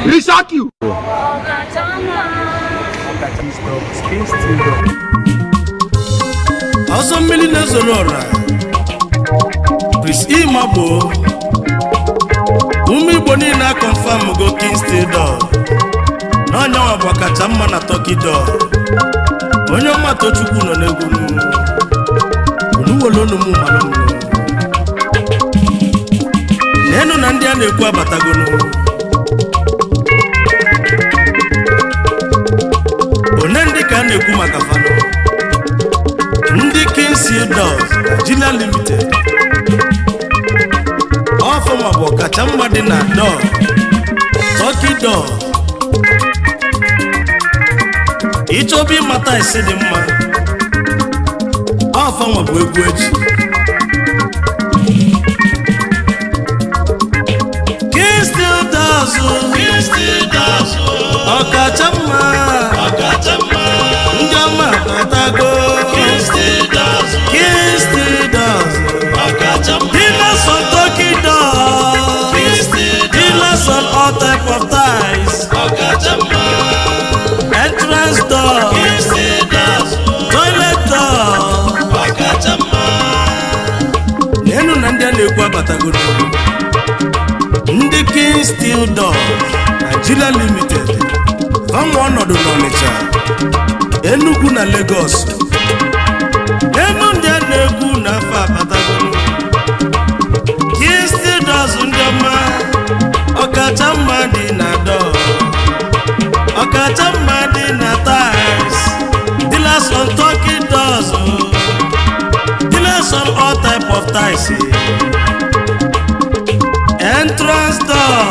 We shock you. Also mmiri Sonora Chris Imabo ụmụ Igbo niile a confirm go Kingston door na onye nwa bụ ọkacha mma na Turkey door onye ọma Tochukwu nọ n'egwu unuwolo numu malụ nenu na ndị a na-ekwu abatagono one ndị ka a na-ekwu maka fano ndị Kingston Doors Nigeria Limited ọfọma bụ ọkacha mma dị na door Turkey door ịchọba ịmata isi dị mma ọfọma bụ egwu echi Kingston Doors ọkacha mma ndị ọma batago Kingston Doors dealers on Turkey doors dealers on all type of ties entrance door toilet door nenu na ndị a na-ekwu abatagoro ndị Kingston Doors Nigeria Limited ọnwa ọnọdụ n'Ọnịcha Enugu na Lagos nenu ndị a na-ekwu n'afọ abatagoro Kingston Doors ndị ọma ọkacha mma dị na door ọkacha mma dị na ties dealers on Turkey doors dealers on all type of ties entrance door